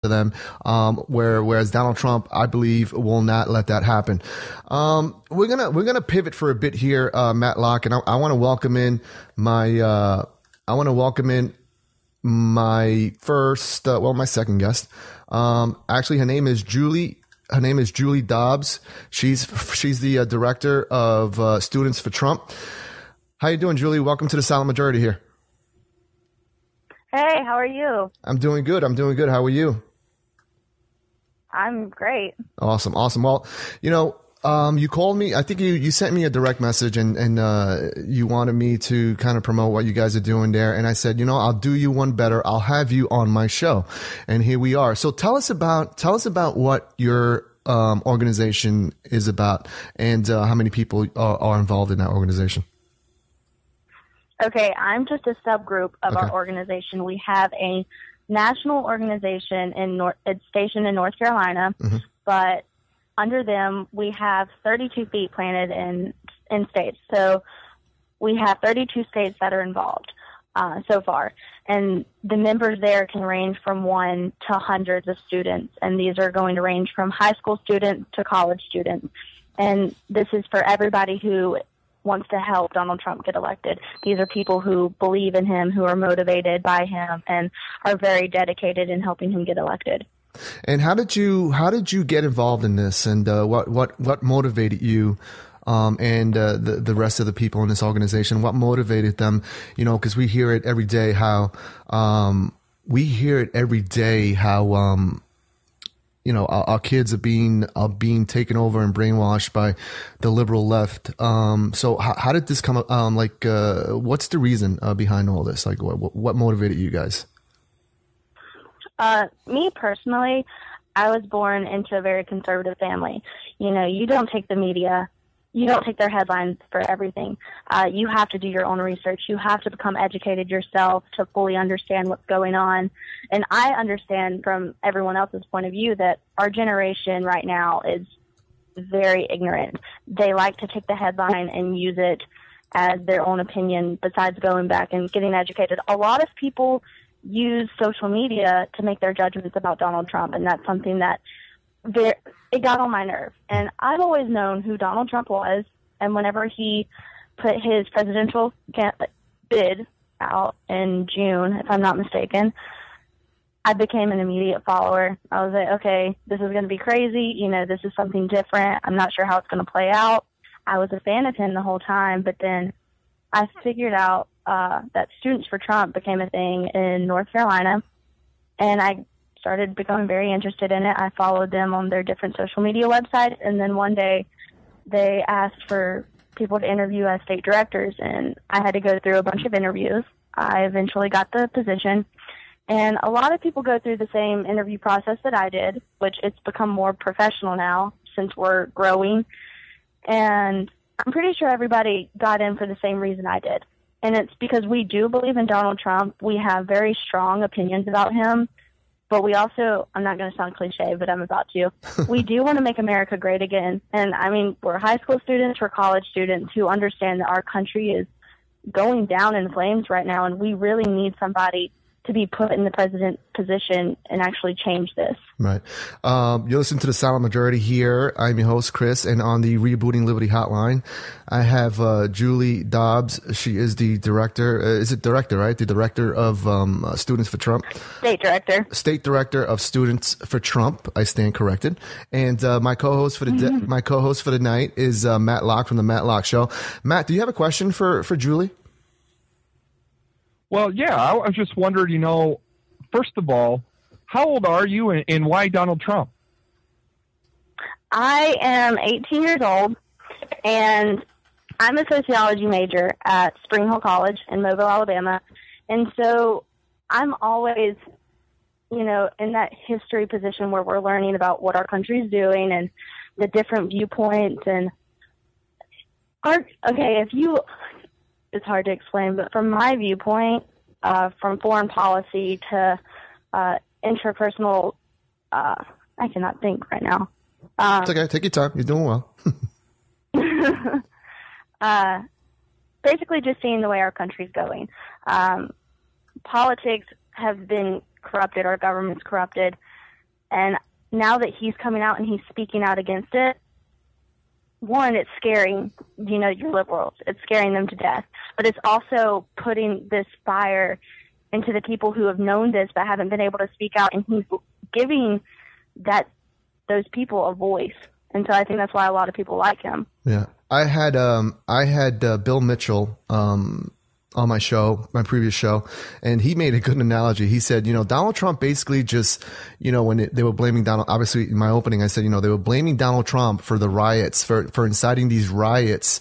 to them, whereas Donald Trump, I believe, will not let that happen. We're gonna pivot for a bit here, Matlock, and I want to welcome in my first, my second guest. Actually, her name is Julie. Her name is Julie Dobbs. She's the director of Students for Trump. How you doing, Julie? Welcome to the Silent Majority here. Hey, how are you? I'm doing good. How are you? I'm great. Awesome. Well, you called me. I think you sent me a direct message and you wanted me to kind of promote what you guys are doing there. And I said, I'll do you one better. I'll have you on my show. And here we are. So tell us about what your organization is about and how many people are involved in that organization. Okay, I'm just a subgroup of our organization. We have a national organization it's stationed in North Carolina, but under them we have 32 feet planted in states. So we have 32 states that are involved so far, and the members there can range from 1 to hundreds of students, and these are going to range from high school students to college students, and this is for everybody who wants to help Donald Trump get elected. These are people who believe in him, who are motivated by him, and are very dedicated in helping him get elected. And how did you get involved in this? And what motivated you? And the rest of the people in this organization, what motivated them? Because we hear it every day how our kids are being taken over and brainwashed by the liberal left. So how did this come up? What's the reason behind all this? Like, what motivated you guys? Me personally, I was born into a very conservative family. You don't take the media. You don't take their headlines for everything. You have to do your own research. You have to become educated yourself to fully understand what's going on. And I understand from everyone else's point of view that our generation right now is very ignorant. They like to take the headline and use it as their own opinion besides going back and getting educated. A lot of people use social media to make their judgments about Donald Trump, and that's something that it got on my nerve. And I've always known who Donald Trump was, and whenever he put his presidential bid out in June, if I'm not mistaken, I became an immediate follower. I was like, okay, this is going to be crazy. This is something different. I'm not sure how it's going to play out. I was a fan of him the whole time, but then I figured out that Students for Trump became a thing in North Carolina, and I started becoming very interested in it. I followed them on their different social media websites, and then one day they asked for people to interview as state directors, and I had to go through a bunch of interviews. I eventually got the position, and a lot of people go through the same interview process that I did, which it's become more professional now since we're growing, and I'm pretty sure everybody got in for the same reason I did, and it's because we do believe in Donald Trump. We have very strong opinions about him. But we also, I'm not going to sound cliche, but I'm about to. We do want to make America great again. And, we're high school students, we're college students who understand that our country is going down in flames right now, and we really need somebody to be put in the president's position and actually change this. Right. You listen to the Silent Majority here. I'm your host, Chris, and on the Rebooting Liberty Hotline, I have Julie Dobbs. She is the director. Is it director, right? The director of Students for Trump. State director. State director of Students for Trump. I stand corrected. And my co-host for the night is Matt Locke from the Matt Locke Show. Matt, do you have a question for Julie? Well, yeah, I was just wondering, first of all, how old are you and why Donald Trump? I am 18 years old, and I'm a sociology major at Spring Hill College in Mobile, Alabama. And so I'm always, in that history position where we're learning about what our country is doing and the different viewpoints. And it's hard to explain, but from my viewpoint, from foreign policy to interpersonal, I cannot think right now. It's okay. Take your time. You're doing well. Basically just seeing the way our country's going. Politics have been corrupted. Our government's corrupted. And now that he's coming out and he's speaking out against it, one, it's scaring, your liberals. It's scaring them to death. But it's also putting this fire into the people who have known this but haven't been able to speak out, and he's giving those people a voice. And so I think that's why a lot of people like him. Yeah. I had Bill Mitchell on my previous show, and he made a good analogy. He said, Donald Trump basically just, when they were blaming Donald, obviously in my opening, I said, they were blaming Donald Trump for the riots, for inciting these riots,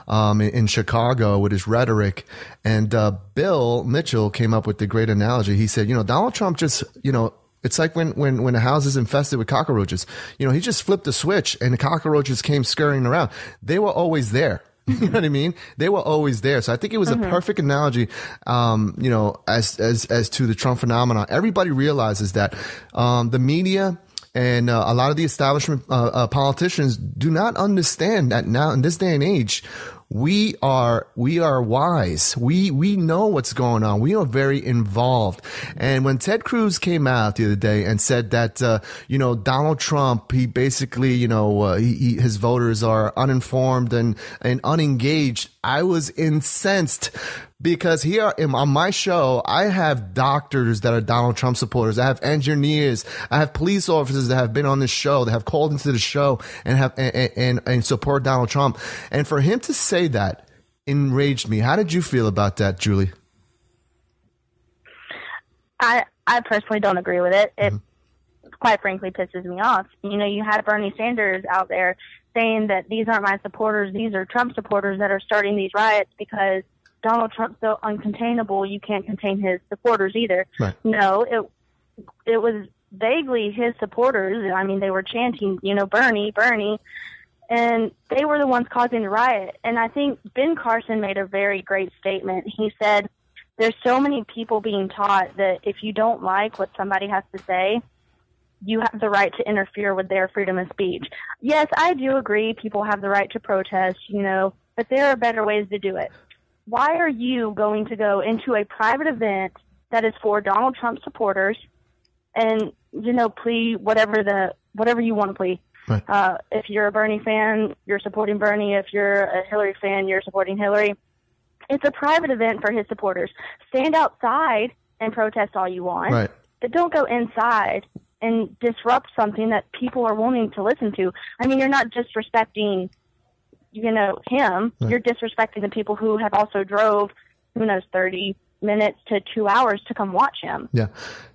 in Chicago with his rhetoric. And, Bill Mitchell came up with the great analogy. He said, Donald Trump just, it's like when a house is infested with cockroaches, he just flipped the switch and the cockroaches came scurrying around. They were always there. You know what I mean? They were always there. So I think it was a perfect analogy, as to the Trump phenomenon. Everybody realizes that, the media and a lot of the establishment, politicians do not understand that now in this day and age, we are wise. We know what's going on. We are very involved. And when Ted Cruz came out the other day and said that, Donald Trump, he basically, his voters are uninformed and unengaged, I was incensed. Because here on my show, I have doctors that are Donald Trump supporters. I have engineers. I have police officers that have been on this show, that have called into the show and have and support Donald Trump. And for him to say that enraged me. How did you feel about that, Julie? I personally don't agree with it. It quite frankly pisses me off. You had Bernie Sanders out there saying that these aren't my supporters, these are Trump supporters that are starting these riots because Donald Trump's so uncontainable, you can't contain his supporters either. Right. No, it was vaguely his supporters. I mean, they were chanting, Bernie, Bernie, and they were the ones causing the riot. And I think Ben Carson made a very great statement. He said, there's so many people being taught that if you don't like what somebody has to say, you have the right to interfere with their freedom of speech. Yes, I do agree people have the right to protest, but there are better ways to do it. Why are you going to go into a private event that is for Donald Trump supporters and, plea whatever you want to plea? Right. If you're a Bernie fan, you're supporting Bernie. If you're a Hillary fan, you're supporting Hillary. It's a private event for his supporters. Stand outside and protest all you want, right, but don't go inside and disrupt something that people are wanting to listen to. I mean, you're not disrespecting him, right, you're disrespecting the people who have also drove, 30 minutes to 2 hours to come watch him. Yeah.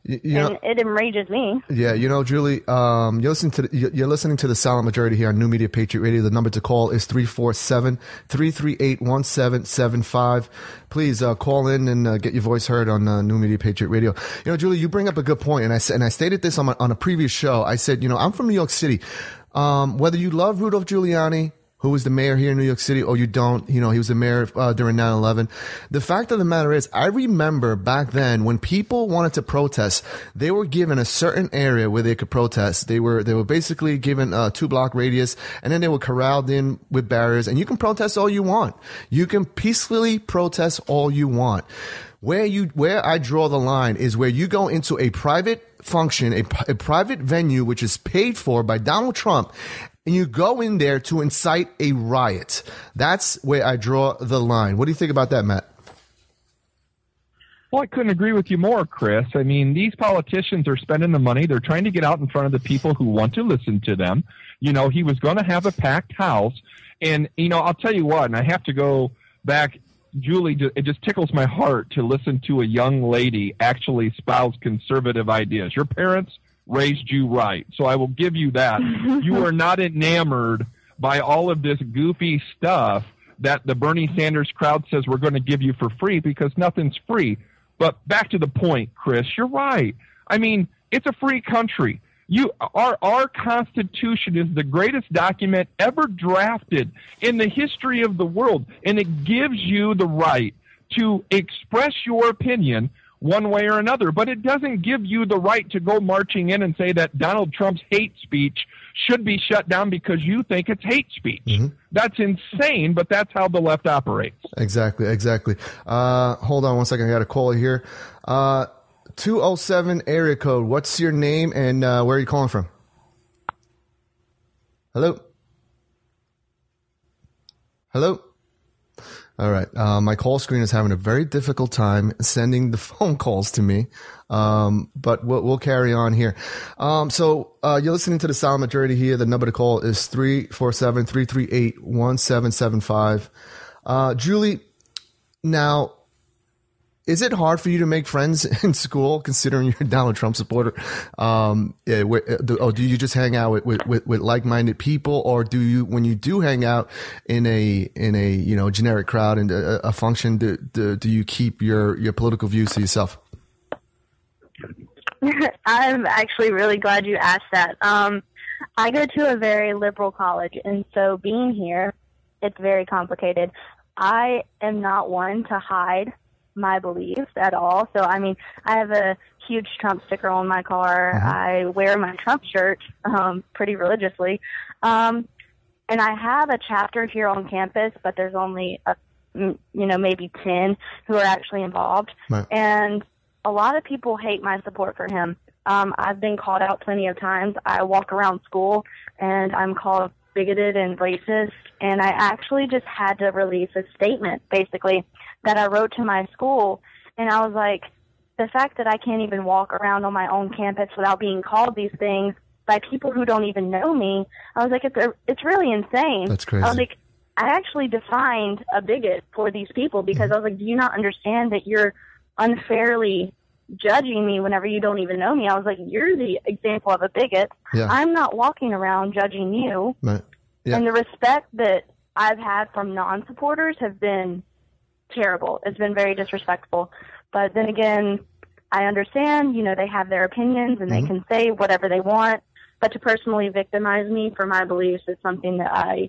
And it enrages me. Yeah. Julie, you're listening to the Silent Majority here on New Media Patriot Radio. The number to call is 347-338-1775. Please, call in and get your voice heard on New Media Patriot Radio. Julie, you bring up a good point, and I stated this on a previous show. I said, I'm from New York City. Whether you love Rudolph Giuliani, who was the mayor here in New York City, or you don't, he was the mayor during 9/11. The fact of the matter is, I remember back then when people wanted to protest, they were given a certain area where they could protest. They were basically given a 2-block radius, and then they were corralled in with barriers, and you can protest all you want. You can peacefully protest all you want. Where I draw the line is where you go into a private function, a private venue, which is paid for by Donald Trump, and you go in there to incite a riot. That's where I draw the line. What do you think about that, Matt? Well, I couldn't agree with you more, Chris. I mean, these politicians are spending the money. They're trying to get out in front of the people who want to listen to them. He was going to have a packed house. And, I'll tell you what, and I have to go back, Julie, it just tickles my heart to listen to a young lady actually espouse conservative ideas. Your parents raised you right, so I will give you that. You are not enamored by all of this goofy stuff that the Bernie Sanders crowd says we're going to give you for free, because nothing's free. But back to the point, Chris, you're right. I mean, it's a free country. Our Constitution is the greatest document ever drafted in the history of the world, and it gives you the right to express your opinion one way or another, but it doesn't give you the right to go marching in and say that Donald Trump's hate speech should be shut down because you think it's hate speech. Mm-hmm. That's insane, but that's how the left operates. Exactly. Hold on one second. I got a call here. 207 area code. What's your name and where are you calling from? Hello? Hello? All right. My call screen is having a very difficult time sending the phone calls to me. But we'll carry on here. So you're listening to the Silent Majority here. The number to call is 347-338-1775. Julie, now, is it hard for you to make friends in school, considering you're a Donald Trump supporter? Do you just hang out with like-minded people, or do you, when you do hang out in a generic crowd and a function, do you keep your political views to yourself? I'm actually really glad you asked that. I go to a very liberal college, and so being here, it's very complicated. I am not one to hide my beliefs at all. So, I mean, I have a huge Trump sticker on my car. I wear my Trump shirt pretty religiously. And I have a chapter here on campus, but there's only, maybe 10 who are actually involved. Right. And a lot of people hate my support for him. I've been called out plenty of times. I walk around school, and I'm called bigoted and racist. And I actually just had to release a statement, basically, that I wrote to my school, and I was like, the fact that I can't even walk around on my own campus without being called these things by people who don't even know me, I was like, it's really insane. That's crazy. I was like, I actually defined a bigot for these people because I was like, do you not understand that you're unfairly judging me whenever you don't even know me? I was like, you're the example of a bigot. Yeah. I'm not walking around judging you. Right. Yeah. And the respect that I've had from non-supporters have been terrible. It's been very disrespectful. But then again, I understand, they have their opinions and they can say whatever they want. But to personally victimize me for my beliefs is something that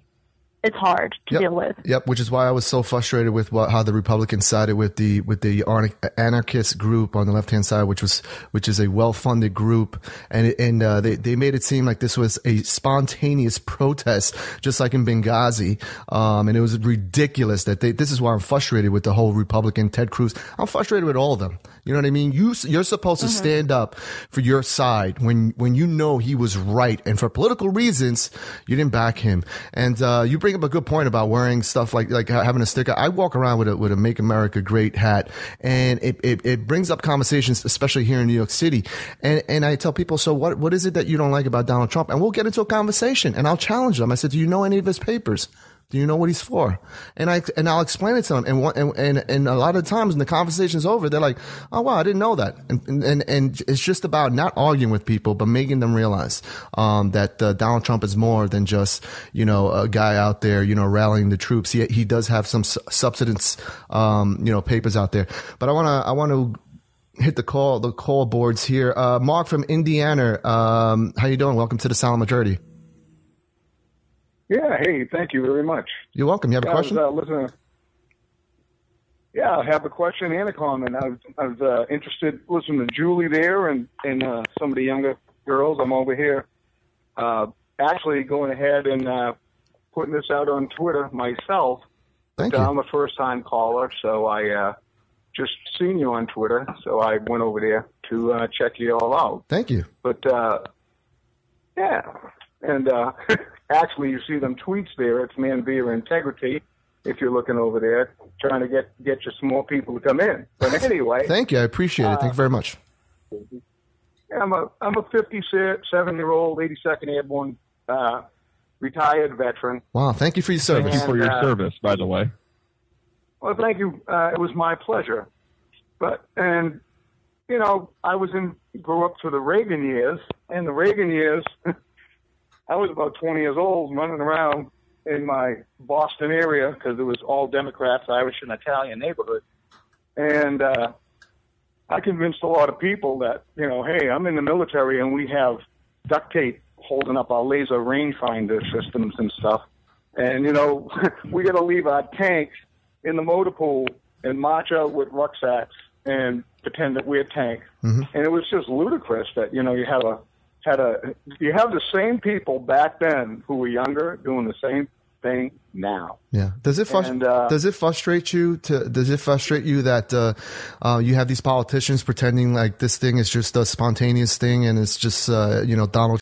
it's hard to deal with. Yep, which is why I was so frustrated with how the Republicans sided with the anarchist group on the left hand side, which is a well funded group, and they made it seem like this was a spontaneous protest, just like in Benghazi, and it was ridiculous that this is why I'm frustrated with the whole Republican Ted Cruz. I'm frustrated with all of them. You know what I mean? You're supposed to stand up for your side when you know he was right, and for political reasons you didn't back him. And you bring up a good point about wearing stuff like having a sticker. I walk around with a Make America Great hat, and it brings up conversations, especially here in New York City. And I tell people, so what is it that you don't like about Donald Trump? And we'll get into a conversation, and I'll challenge them. I said, do you know any of his papers? Do you know what he's for? And I'll explain it to them. And a lot of times when the conversation's over, they're like, oh wow, I didn't know that. And it's just about not arguing with people, but making them realize, that Donald Trump is more than just, a guy out there, rallying the troops. He does have some substance, papers out there. But I want to hit the call boards here. Mark from Indiana. How you doing? Welcome to the Silent Majority. Yeah, hey, thank you very much. You're welcome. You have a question? I have a question and a comment. I was interested listening to Julie there and some of the younger girls. I'm over here actually going ahead and putting this out on Twitter myself. Thank you. I'm a first-time caller, so I just seen you on Twitter, so I went over there to check you all out. Thank you. But, yeah, and... actually, you see them tweets there. It's Man Via Integrity. If you're looking over there, trying to get you some more people to come in. But anyway, thank you. I appreciate it. Thank you very much. I'm a 57-year-old 82nd Airborne retired veteran. Wow! Thank you for your service. Thank you for your service, by the way. Well, thank you. It was my pleasure. I grew up through the Reagan years, and the Reagan years. I was about 20 years old running around in my Boston area because it was all Democrats, Irish, and Italian neighborhood. And I convinced a lot of people that, hey, I'm in the military and we have duct tape holding up our laser rangefinder systems and stuff. And, we got to leave our tanks in the motor pool and march out with rucksacks and pretend that we're tanks. And it was just ludicrous that, you have the same people back then who were younger doing the same thing now. Yeah. Does it frustrate you that you have these politicians pretending like this thing is just a spontaneous thing and it's just Donald